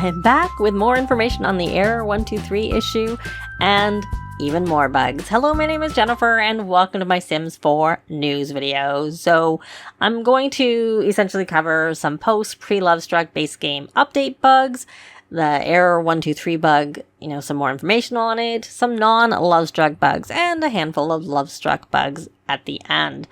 I'm back with more information on the Error 123 issue and even more bugs. Hello, my name is Jennifer and welcome to my Sims 4 news video. So I'm going to essentially cover some post pre-Lovestruck base game update bugs, the Error 123 bug, some more information on it, some non-Lovestruck bugs, and a handful of Lovestruck bugs at the end.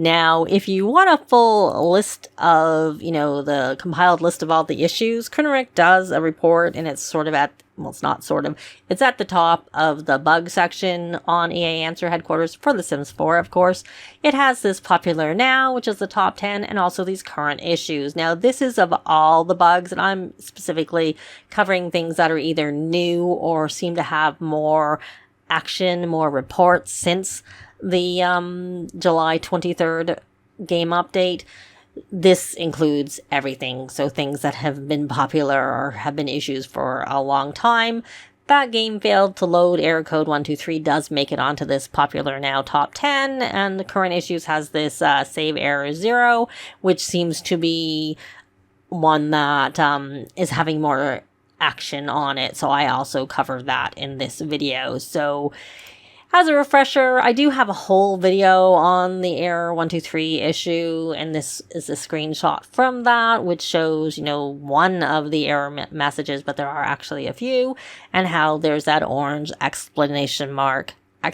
Now, if you want a full list of, the compiled list of all the issues, Krineric does a report, and it's it's at the top of the bug section on EA Answer headquarters for The Sims 4, of course. It has this popular now, which is the top 10, and also these current issues. Now, this is of all the bugs, and I'm specifically covering things that are either new or seem to have more action, more reports since the July 23rd game update. This includes everything, so things that have been popular or have been issues for a long time. That game failed to load error code 123 does make it onto this popular now top 10, and the current issues has this save error 0, which seems to be one that is having more action on it, so I also cover that in this video. So as a refresher, I do have a whole video on the Error 123 issue, and this is a screenshot from that, which shows, one of the error messages, but there are actually a few, and how there's that orange exclamation mark, I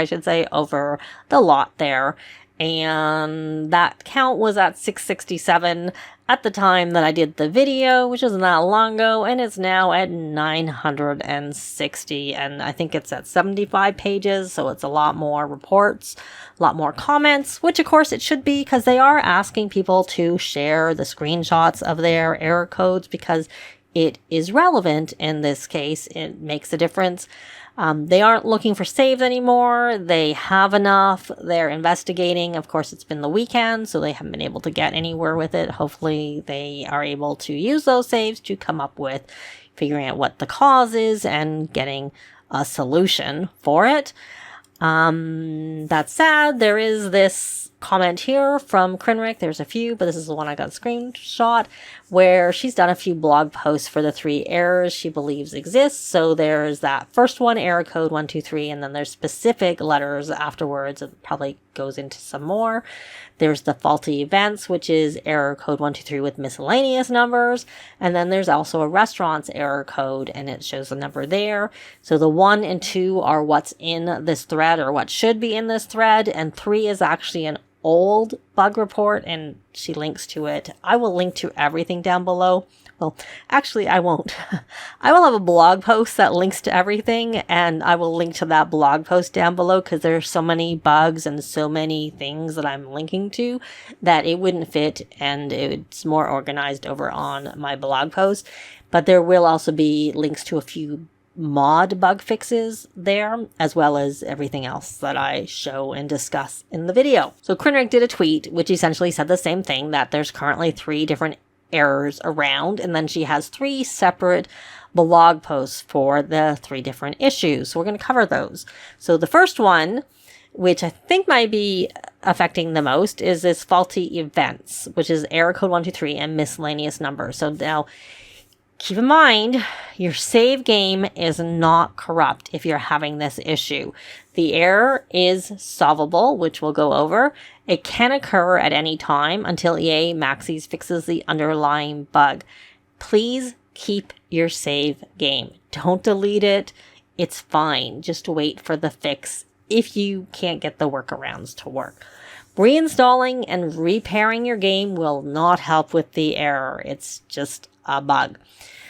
should say, over the lot there. And that count was at 667 at the time that I did the video, which isn't that long ago, and it's now at 960, and I think it's at 75 pages, so it's a lot more reports, a lot more comments, which of course it should be, because they are asking people to share the screenshots of their error codes, because it is relevant in this case. It makes a difference. They aren't looking for saves anymore. They have enough. They're investigating. Of course, it's been the weekend, so they haven't been able to get anywhere with it. Hopefully, they are able to use those saves to come up with figuring out what the cause is and getting a solution for it. That said, there is this comment here from Krineric. There's a few, but this is the one I got a screenshot, where she's done a few blog posts for the 3 errors she believes exist. So there's that first one, error code 123, and then there's specific letters afterwards. It probably goes into some more. There's the faulty events, which is error code 123 with miscellaneous numbers. And then there's also a restaurant's error code, and it shows the number there. So the 1 and 2 are what's in this thread, or what should be in this thread. And 3 is actually an old bug report, and she links to it. I will link to everything down below. Well, actually, I won't. I will have a blog post that links to everything, and I will link to that blog post down below, because there's so many bugs and so many things that I'm linking to that it wouldn't fit, and it's more organized over on my blog post. But there will also be links to a few mod bug fixes there, as well as everything else that I show and discuss in the video. So Krineric did a tweet which essentially said the same thing, that there's currently 3 different errors around, and then she has 3 separate blog posts for the 3 different issues. So we're going to cover those. So the first one, which I think might be affecting the most, is this faulty events, which is error code 123 and miscellaneous numbers. So now, keep in mind, your save game is not corrupt if you're having this issue. The error is solvable, which we'll go over. It can occur at any time until EA Maxis fixes the underlying bug. Please keep your save game. Don't delete it. It's fine. Just wait for the fix if you can't get the workarounds to work. Reinstalling and repairing your game will not help with the error. It's just a bug.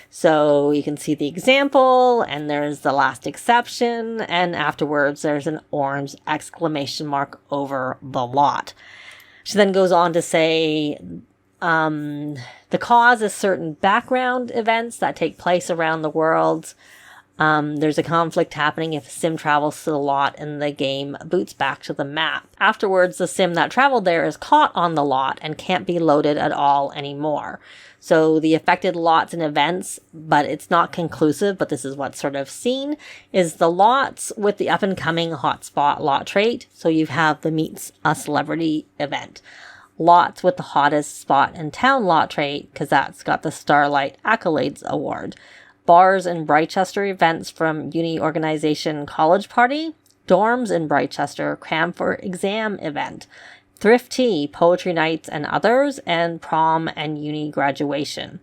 So you can see the example, and there's the last exception, and afterwards there's an orange exclamation mark over the lot. She then goes on to say the cause is certain background events that take place around the world. There's a conflict happening if a sim travels to the lot and the game boots back to the map. Afterwards, the sim that traveled there is caught on the lot and can't be loaded at all anymore. So the affected lots and events, but it's not conclusive, but this is what's sort of seen, is the lots with the up-and-coming hotspot lot trait. So you have the Meets a Celebrity event. Lots with the hottest spot and town lot trait, because that's got the Starlight Accolades Award. Bars in Brightchester events from uni organization college party. Dorms in Brightchester cram for exam event. Thrift tea, poetry nights and others, and prom and uni graduation.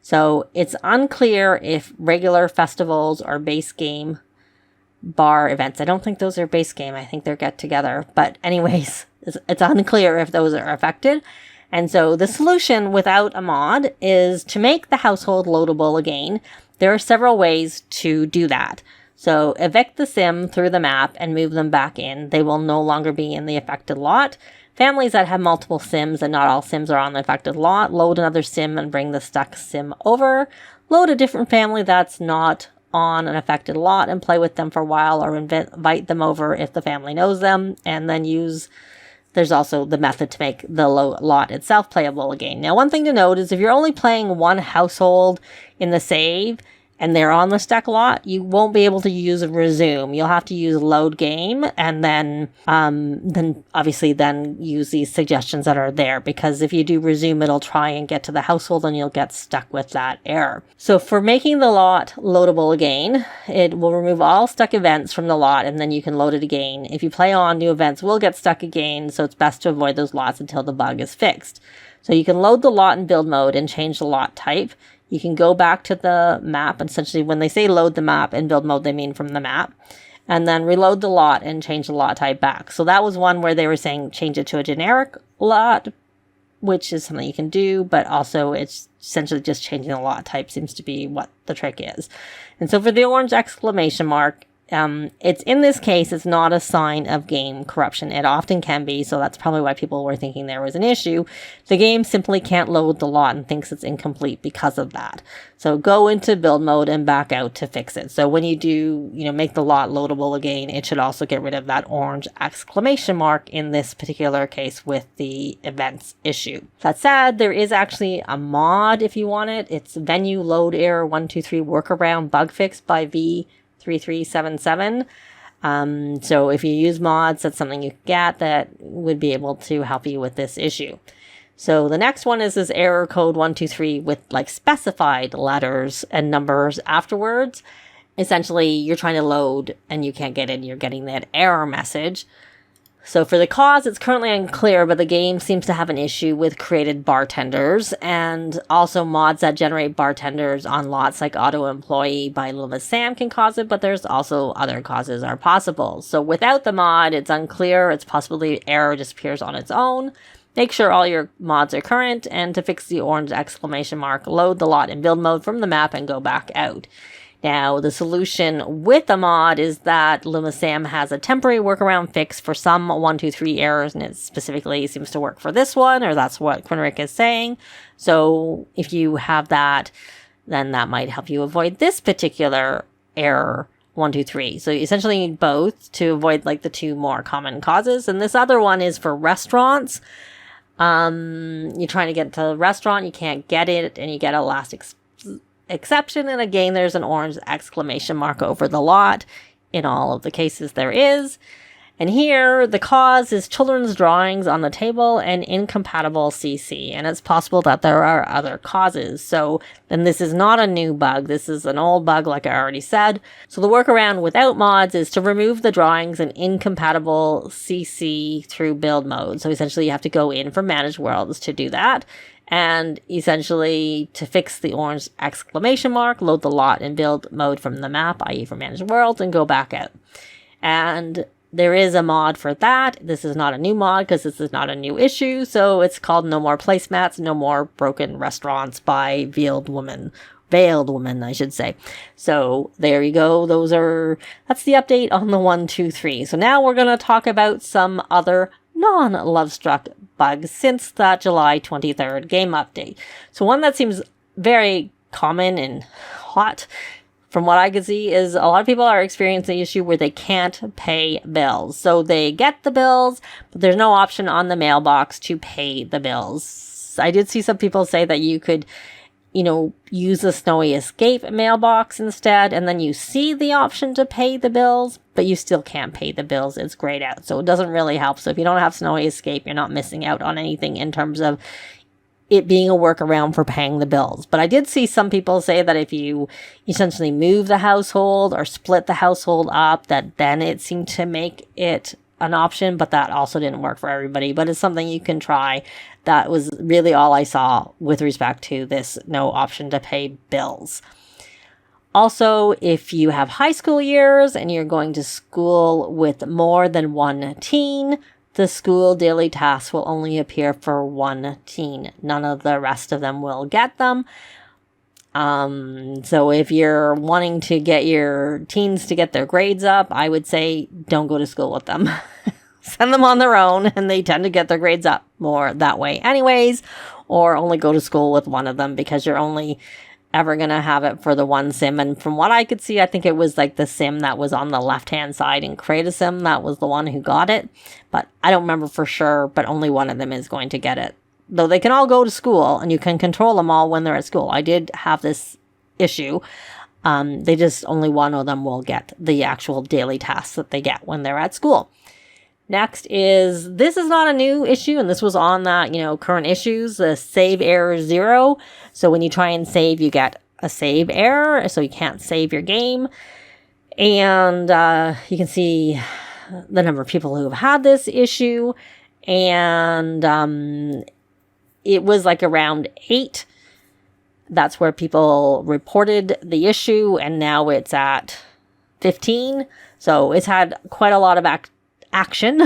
So it's unclear if regular festivals or base game bar events. I don't think those are base game. I think they're get together. But anyways, it's unclear if those are affected. And so the solution without a mod is to make the household loadable again. There are several ways to do that. So evict the sim through the map and move them back in. They will no longer be in the affected lot. Families that have multiple sims and not all sims are on the affected lot, load another sim and bring the stuck sim over. Load a different family that's not on an affected lot and play with them for a while, or invite them over if the family knows them, and then there's also the method to make the lot itself playable again. Now, one thing to note is if you're only playing one household in the save and they're on the stuck lot, you won't be able to use resume. You'll have to use load game, and then obviously use these suggestions that are there, because if you do resume, it'll try and get to the household and you'll get stuck with that error. So for making the lot loadable again, it will remove all stuck events from the lot, and then you can load it again. If you play on, new events will get stuck again, so it's best to avoid those lots until the bug is fixed. So you can load the lot in build mode and change the lot type. You can go back to the map, and essentially when they say load the map in build mode, they mean from the map, and then reload the lot and change the lot type back. So that was one where they were saying change it to a generic lot, which is something you can do, but also it's essentially just changing the lot type seems to be what the trick is. And so for the orange exclamation mark, it's in this case, it's not a sign of game corruption. It often can be, so that's probably why people were thinking there was an issue. The game simply can't load the lot and thinks it's incomplete because of that. So go into build mode and back out to fix it. So when you do, make the lot loadable again, it should also get rid of that orange exclamation mark in this particular case with the events issue. That said, there is actually a mod if you want it. It's venue load error 123 workaround bug fix by V3377. So if you use mods, that's something you get that would be able to help you with this issue. So the next one is this error code 123 with specified letters and numbers afterwards. Essentially, you're trying to load and you can't get in. You're getting that error message. So for the cause, it's currently unclear, but the game seems to have an issue with created bartenders, and also mods that generate bartenders on lots like Auto Employee by LevaSam can cause it, but there's also other causes are possible. So without the mod, it's unclear. It's possible the error disappears on its own. Make sure all your mods are current, and to fix the orange exclamation mark, load the lot in build mode from the map and go back out. Now, the solution with the mod is that LevaSam has a temporary workaround fix for some 123 errors, and it specifically seems to work for this one, or that's what Quinrick is saying. So if you have that, then that might help you avoid this particular error 123. So you essentially need both to avoid the two more common causes. And this other one is for restaurants. You're trying to get to the restaurant, you can't get it, and you get a last exception, and again there's an orange exclamation mark over the lot. In all of the cases there is. And here the cause is children's drawings on the table and incompatible CC, and it's possible that there are other causes. So then this is not a new bug, this is an old bug like I already said. So the workaround without mods is to remove the drawings and incompatible CC through build mode. So essentially you have to go in for manage worlds to do that. And essentially, to fix the orange exclamation mark, load the lot in build mode from the map, i.e. for manage worlds, and go back out. And there is a mod for that. This is not a new mod because this is not a new issue. So it's called No More Placemats, No More Broken Restaurants by Veiled Woman, I should say. So there you go. That's the update on the 123. So now we're going to talk about some other non-Lovestruck bugs since that July 23rd game update. So one that seems very common and hot from what I can see is a lot of people are experiencing the issue where they can't pay bills. So they get the bills, but there's no option on the mailbox to pay the bills. I did see some people say that you could use the Snowy Escape mailbox instead, and then you see the option to pay the bills, but you still can't pay the bills. It's grayed out, so it doesn't really help. So if you don't have Snowy Escape, you're not missing out on anything in terms of it being a workaround for paying the bills. But I did see some people say that if you essentially move the household or split the household up, that then it seemed to make it an option, but that also didn't work for everybody. But it's something you can try. That was really all I saw with respect to this no option to pay bills. Also, if you have high school years and you're going to school with more than one teen, the school daily tasks will only appear for one teen. None of the rest of them will get them. So if you're wanting to get your teens to get their grades up, I would say don't go to school with them. Send them on their own, and they tend to get their grades up more that way anyways, or only go to school with one of them, because you're only ever going to have it for the one sim. And from what I could see, I think it was like the sim that was on the left-hand side in Create a Sim that was the one who got it. But I don't remember for sure, but only one of them is going to get it. Though they can all go to school, and you can control them all when they're at school. I did have this issue. They just, only one of them will get the actual daily tasks that they get when they're at school. Next this is not a new issue, and this was on that, current issues, the save error 0. So when you try and save, you get a save error, so you can't save your game. And you can see the number of people who have had this issue. And it was like around 8. That's where people reported the issue, and now it's at 15. So it's had quite a lot of action,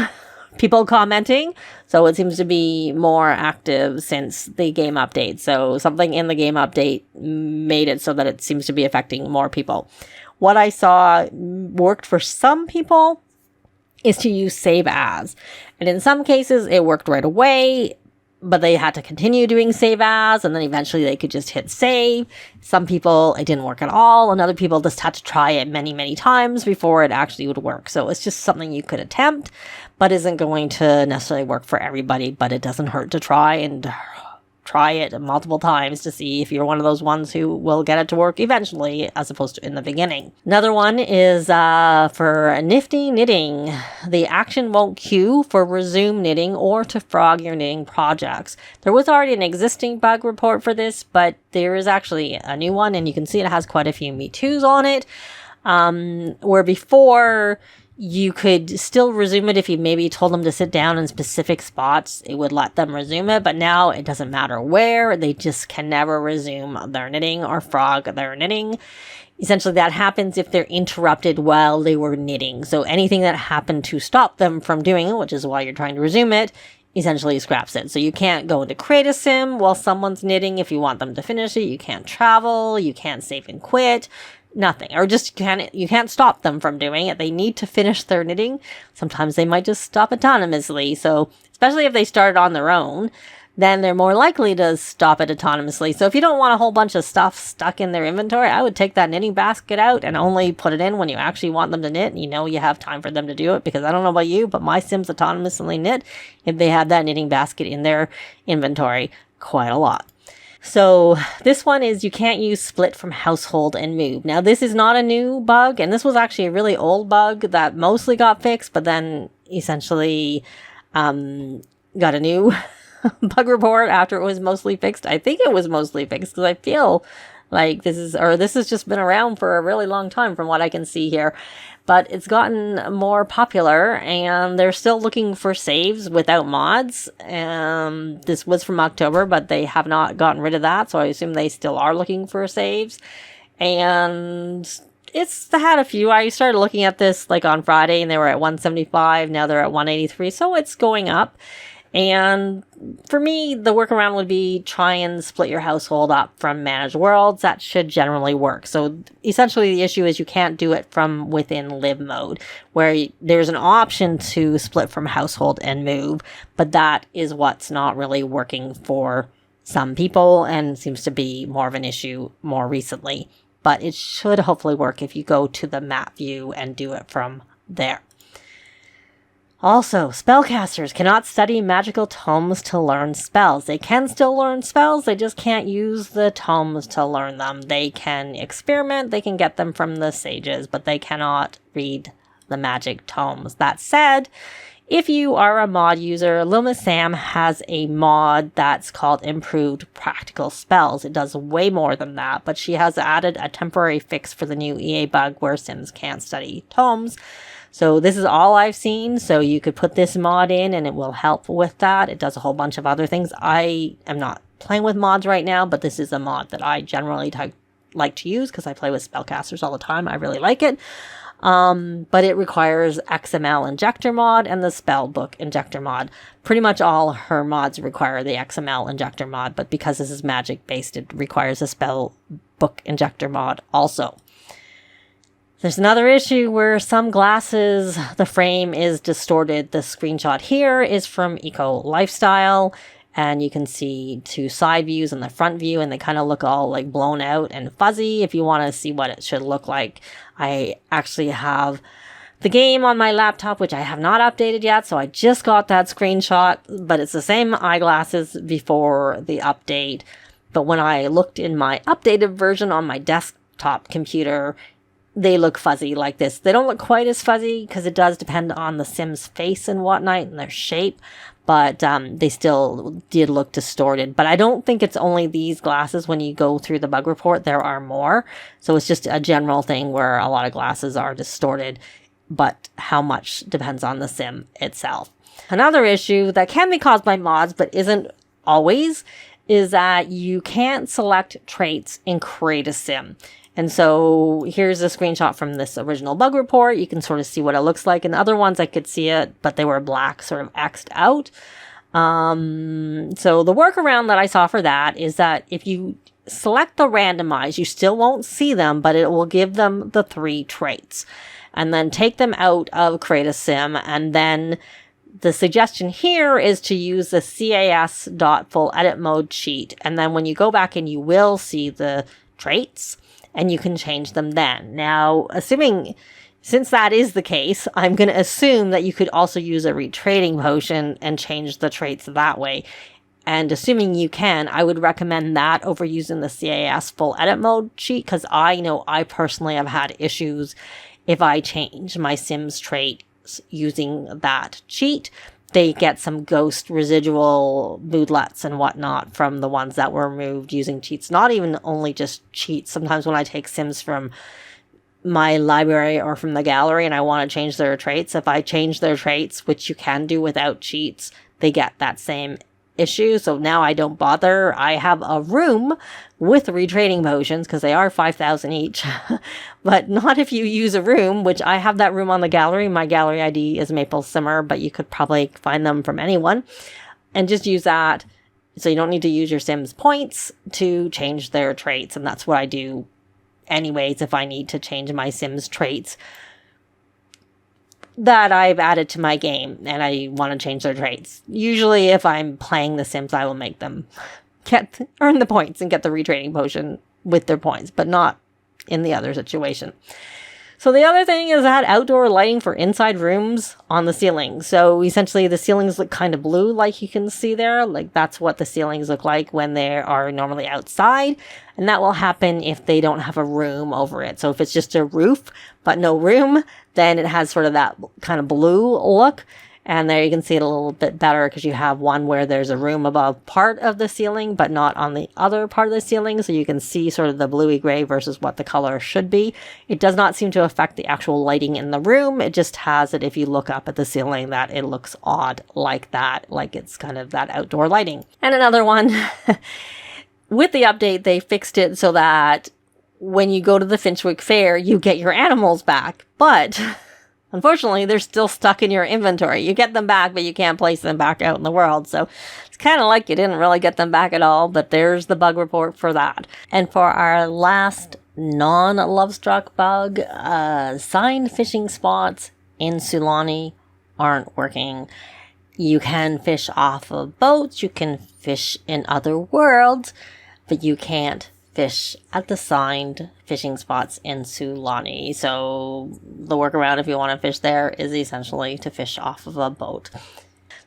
people commenting. So it seems to be more active since the game update. So something in the game update made it so that it seems to be affecting more people. What I saw worked for some people is to use save as. And in some cases, it worked right away, but they had to continue doing save as, and then eventually they could just hit save. Some people, it didn't work at all, and other people just had to try it many, many times before it actually would work. So it's just something you could attempt, but isn't going to necessarily work for everybody. But it doesn't hurt to try and try it multiple times to see if you're one of those ones who will get it to work eventually, as opposed to in the beginning. Another one is for nifty knitting. The action won't queue for resume knitting or to frog your knitting projects. There was already an existing bug report for this, but there is actually a new one, and you can see it has quite a few Me Too's on it. Where before, you could still resume it if you maybe told them to sit down in specific spots. It would let them resume it, but now it doesn't matter where. They just can never resume their knitting or frog their knitting. Essentially, that happens if they're interrupted while they were knitting. So anything that happened to stop them from doing it, which is why you're trying to resume it, essentially scraps it. So you can't go into Create a Sim while someone's knitting if you want them to finish it. You can't travel. You can't save and quit. Nothing. Or just you can't stop them from doing it. They need to finish their knitting. Sometimes they might just stop autonomously. So especially if they started on their own, then they're more likely to stop it autonomously. So if you don't want a whole bunch of stuff stuck in their inventory, I would take that knitting basket out and only put it in when you actually want them to knit, and you have time for them to do it. Because I don't know about you, but my Sims autonomously knit if they have that knitting basket in their inventory quite a lot. So this one is you can't use split from household and move. Now this is not a new bug, and this was actually a really old bug that mostly got fixed, but then essentially got a new bug report after it was mostly fixed. I think it was mostly fixed because I feel like this has just been around for a really long time from what I can see here. But it's gotten more popular, and they're still looking for saves without mods. This was from October, but they have not gotten rid of that, so I assume they still are looking for saves. And it's had a few. I started looking at this like on Friday, and they were at 175. Now they're at 183, so it's going up. And for me, the workaround would be try and split your household up from managed worlds. That should generally work. So essentially the issue is you can't do it from within live mode, where there's an option to split from household and move, but that is what's not really working for some people and seems to be more of an issue more recently. But it should hopefully work if you go to the map view and do it from there. Also, spellcasters cannot study magical tomes to learn spells. They can still learn spells, they just can't use the tomes to learn them. They can experiment, they can get them from the sages, but they cannot read the magic tomes. That said, if you are a mod user, Lil Miss Sam has a mod that's called Improved Practical Spells. It does way more than that, but she has added a temporary fix for the new EA bug where Sims can't study tomes. So this is all I've seen, so you could put this mod in and it will help with that. It does a whole bunch of other things. I am not playing with mods right now, but this is a mod that I generally like to use because I play with spellcasters all the time. I really like it. But it requires XML injector mod and the spellbook injector mod. Pretty much all her mods require the XML injector mod, but because this is magic based, it requires a spellbook injector mod also. There's another issue where some glasses, the frame is distorted. The screenshot here is from Eco Lifestyle, and you can see two side views and the front view, and they kind of look all like blown out and fuzzy. If you want to see what it should look like, I actually have the game on my laptop, which I have not updated yet, so I just got that screenshot, but it's the same eyeglasses before the update. But when I looked in my updated version on my desktop computer, they look fuzzy like this. They don't look quite as fuzzy because it does depend on the Sim's face and whatnot and their shape, but they still did look distorted. But I don't think it's only these glasses. When you go through the bug report, there are more. So it's just a general thing where a lot of glasses are distorted, but how much depends on the Sim itself. Another issue that can be caused by mods, but isn't always, is that you can't select traits in Create a Sim. And so here's a screenshot from this original bug report. You can sort of see what it looks like. In other ones, I could see it, but they were black, sort of X'd out. So the workaround that I saw for that is that if you select the randomize, you still won't see them, but it will give them the 3 traits. And then take them out of Create a Sim. And then the suggestion here is to use the CAS.full edit mode cheat. And then when you go back in, you will see the traits, and you can change them then. Now, since that is the case, I'm going to assume that you could also use a retraining potion and change the traits that way. And assuming you can, I would recommend that over using the CAS full edit mode cheat, because I know I personally have had issues if I change my Sims traits using that cheat. They get some ghost residual moodlets and whatnot from the ones that were removed using cheats. Not even only just cheats. Sometimes when I take Sims from my library or from the gallery and I want to change their traits, if I change their traits, which you can do without cheats, they get that same issue. So now I don't bother. I have a room with retraining potions because they are 5,000 each, but not if you use a room, which I have that room on the gallery. My gallery ID is MapleSimmer, but you could probably find them from anyone and just use that. So you don't need to use your Sims points to change their traits. And that's what I do anyways if I need to change my Sims traits that I've added to my game and I want to change their traits. Usually if I'm playing the Sims, I will make them earn the points and get the retraining potion with their points, but not in the other situation. So the other thing is that outdoor lighting for inside rooms on the ceiling. So essentially the ceilings look kind of blue, like you can see there. Like that's what the ceilings look like when they are normally outside. And that will happen if they don't have a room over it. So if it's just a roof, but no room, then it has sort of that kind of blue look. And there you can see it a little bit better because you have one where there's a room above part of the ceiling, but not on the other part of the ceiling. So you can see sort of the bluey gray versus what the color should be. It does not seem to affect the actual lighting in the room. It just has it if you look up at the ceiling that it looks odd like that, like it's kind of that outdoor lighting. And another one, with the update, they fixed it so that when you go to the Finchwick Fair, you get your animals back. But unfortunately, they're still stuck in your inventory. You get them back, but you can't place them back out in the world. So it's kind of like you didn't really get them back at all, but there's the bug report for that. And for our last non-Lovestruck bug, signed fishing spots in Sulani aren't working. You can fish off of boats, you can fish in other worlds, but you can't fish at the signed fishing spots in Sulani. So the workaround if you want to fish there is essentially to fish off of a boat.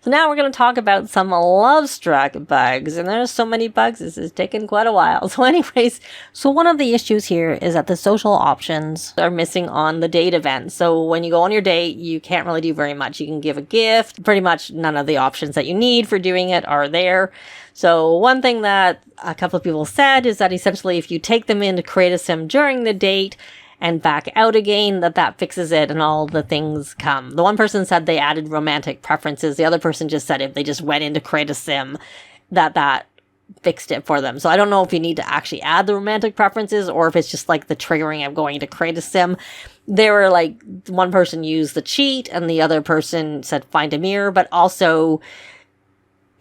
So now we're going to talk about some Lovestruck bugs, and there's so many bugs, this is taking quite a while. So anyways, one of the issues here is that the social options are missing on the date event. So when you go on your date, you can't really do very much. You can give a gift. Pretty much none of the options that you need for doing it are there. So one thing that a couple of people said is that essentially if you take them in to create a sim during the date, and back out again, that fixes it and all the things come. The one person said they added romantic preferences. The other person just said if they just went in to create a sim, that fixed it for them. So I don't know if you need to actually add the romantic preferences or if it's just like the triggering of going to create a sim. They were like, one person used the cheat and the other person said find a mirror, but also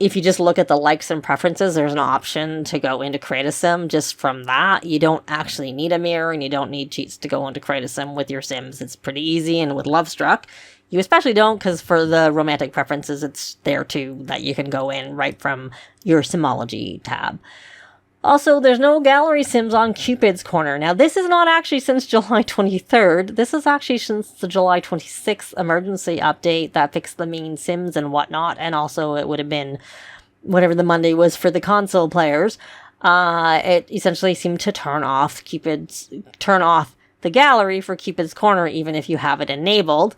if you just look at the likes and preferences, there's an option to go into create a sim just from that. You don't actually need a mirror and you don't need cheats to go into create a sim with your sims. It's pretty easy. And with Lovestruck, you especially don't, because for the romantic preferences, it's there too that you can go in right from your Simology tab. Also, there's no gallery sims on Cupid's Corner. Now, this is not actually since July 23rd. This is actually since the July 26th emergency update that fixed the mean sims and whatnot. And also, it would have been whatever the Monday was for the console players. It essentially seemed to turn off the gallery for Cupid's Corner, even if you have it enabled.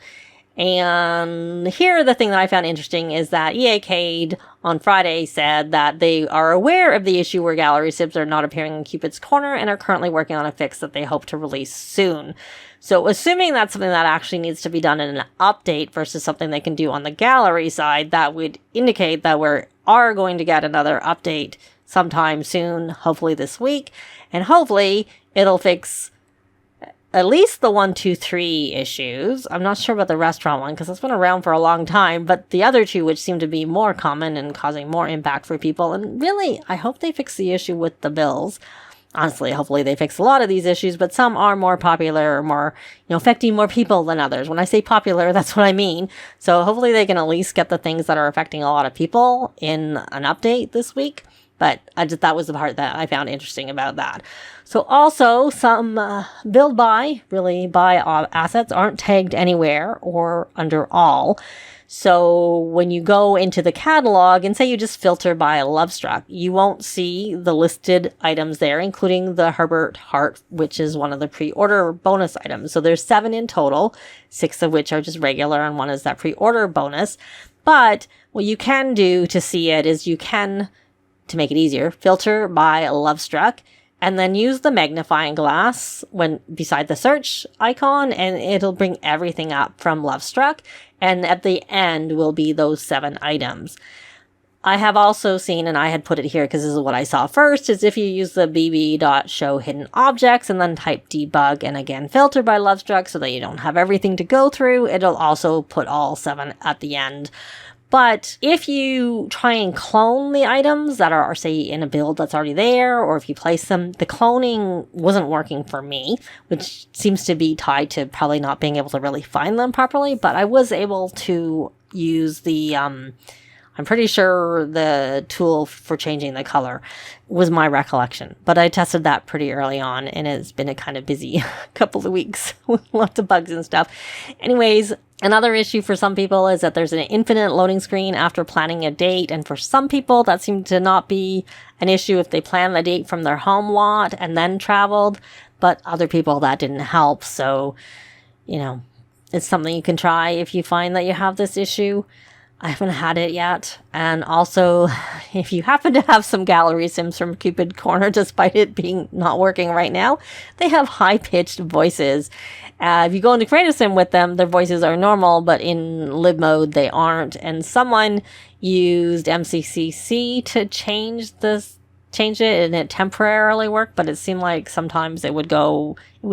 And here, the thing that I found interesting is that EAcade on Friday said that they are aware of the issue where gallery sims are not appearing in Cupid's Corner and are currently working on a fix that they hope to release soon. So assuming that's something that actually needs to be done in an update versus something they can do on the gallery side, that would indicate that we are going to get another update sometime soon, hopefully this week, and hopefully it'll fix at least the 1, 2, 3 issues. I'm not sure about the restaurant one because it's been around for a long time, but the other two, which seem to be more common and causing more impact for people. And really, I hope they fix the issue with the bills. Honestly, hopefully they fix a lot of these issues, but some are more popular or more, affecting more people than others. When I say popular, that's what I mean. So hopefully they can at least get the things that are affecting a lot of people in an update this week. But that was the part that I found interesting about that. So also some build by assets aren't tagged anywhere or under all. So when you go into the catalog and say you just filter by Lovestruck, you won't see the listed items there, including the Herbert Heart, which is one of the pre-order bonus items. So there's 7 in total, 6 of which are just regular and 1 is that pre-order bonus. But what you can do to see it is you can, to make it easier, filter by Lovestruck and then use the magnifying glass when beside the search icon and it'll bring everything up from Lovestruck, and at the end will be those 7 items. I have also seen, and I had put it here because this is what I saw first, is if you use the bb.show hidden objects and then type debug and again filter by Lovestruck so that you don't have everything to go through, it'll also put all 7 at the end. But if you try and clone the items that are, say, in a build that's already there, or if you place them, the cloning wasn't working for me, which seems to be tied to probably not being able to really find them properly. But I was able to use the, I'm pretty sure the tool for changing the color was my recollection. But I tested that pretty early on, and it's been a kind of busy couple of weeks with lots of bugs and stuff. Anyways, another issue for some people is that there's an infinite loading screen after planning a date. And for some people, that seemed to not be an issue if they planned the date from their home lot and then traveled. But other people, that didn't help. So, it's something you can try if you find that you have this issue. I haven't had it yet. And also, if you happen to have some gallery sims from Cupid Corner, despite it being not working right now, they have high-pitched voices. If you go into create a sim with them, their voices are normal, but in lib mode, they aren't. And someone used MCCC to change it, and it temporarily worked, but it seemed like sometimes it would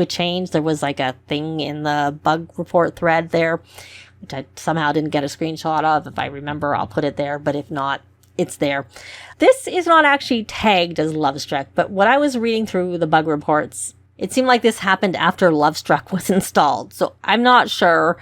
change. There was like a thing in the bug report thread there, which I somehow didn't get a screenshot of. If I remember, I'll put it there, but if not, it's there. This is not actually tagged as Lovestruck, but when I was reading through the bug reports, it seemed like this happened after Lovestruck was installed. So I'm not sure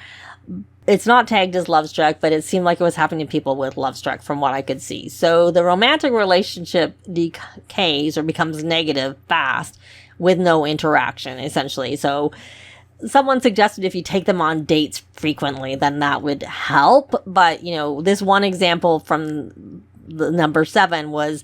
It's not tagged as Lovestruck, but it seemed like it was happening to people with Lovestruck from what I could see. So the romantic relationship decays or becomes negative fast with no interaction, essentially. So someone suggested if you take them on dates frequently, then that would help. But, you know, this one example from the number 7 was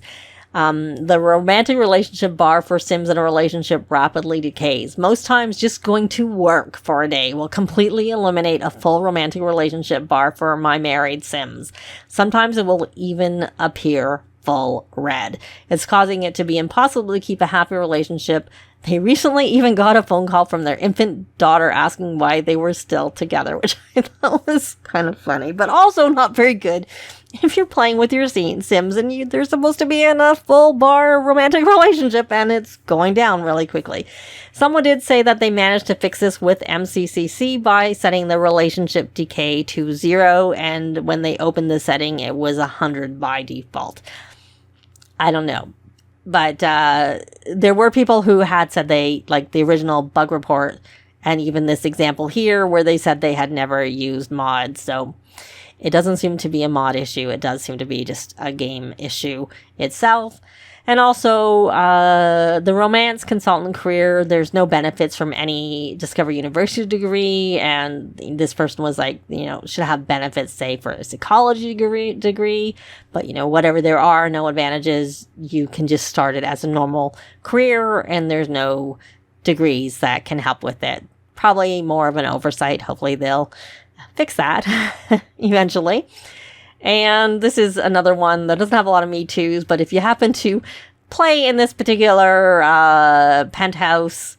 the romantic relationship bar for Sims in a relationship rapidly decays. Most times, just going to work for a day will completely eliminate a full romantic relationship bar for my married Sims. Sometimes it will even appear full red. It's causing it to be impossible to keep a happy relationship. They recently even got a phone call from their infant daughter asking why they were still together, which I thought was kind of funny, but also not very good if you're playing with your Sims and they're supposed to be in a full bar romantic relationship and it's going down really quickly. Someone did say that they managed to fix this with MCCC by setting the relationship decay to 0, and when they opened the setting, it was 100 by default. I don't know. But there were people who had said they, like the original bug report, and even this example here, where they said they had never used mods. So it doesn't seem to be a mod issue. It does seem to be just a game issue itself. And also, the romance consultant career, there's no benefits from any Discovery University degree. And this person was like, you know, should have benefits, say, for a psychology degree. But, you know, whatever there are, no advantages. You can just start it as a normal career, and there's no degrees that can help with it. Probably more of an oversight. Hopefully they'll fix that eventually. And this is another one that doesn't have a lot of Me Too's, but if you happen to play in this particular penthouse,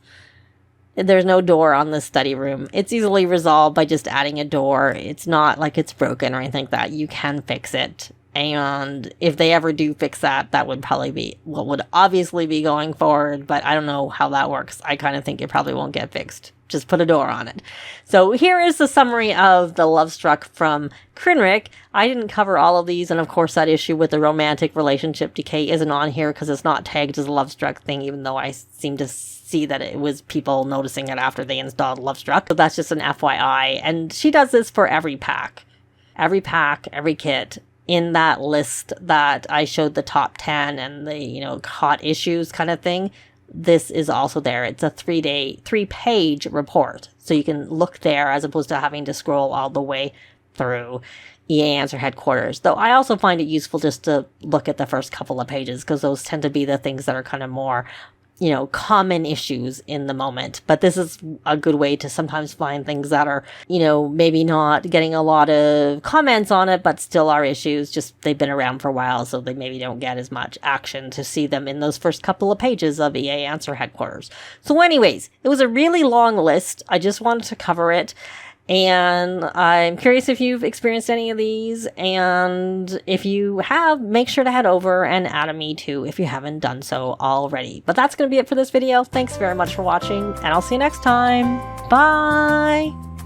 there's no door on the study room. It's easily resolved by just adding a door. It's not like it's broken or anything like that. You can fix it. And if they ever do fix that, that would probably be what would obviously be going forward, but I don't know how that works. I kind of think it probably won't get fixed. Just put a door on it. So here is the summary of the Lovestruck from Krinrick. I didn't cover all of these, and of course that issue with the romantic relationship decay isn't on here because it's not tagged as a Lovestruck thing, even though I seem to see that it was people noticing it after they installed Lovestruck. So that's just an FYI. And she does this for every pack, every kit. In that list that I showed, the top 10 and the, you know, hot issues kind of thing, this is also there. It's a 3-page report. So you can look there as opposed to having to scroll all the way through EA Answer Headquarters. Though I also find it useful just to look at the first couple of pages because those tend to be the things that are kind of more, you know, common issues in the moment. But this is a good way to sometimes find things that are, you know, maybe not getting a lot of comments on it, but still are issues. Just they've been around for a while, so they maybe don't get as much action to see them in those first couple of pages of EA Answer Headquarters. So anyways, it was a really long list. I just wanted to cover it. And I'm curious if you've experienced any of these, and if you have, make sure to head over and add a Me Too if you haven't done so already. But that's going to be it for this video. Thanks very much for watching, and I'll see you next time. Bye!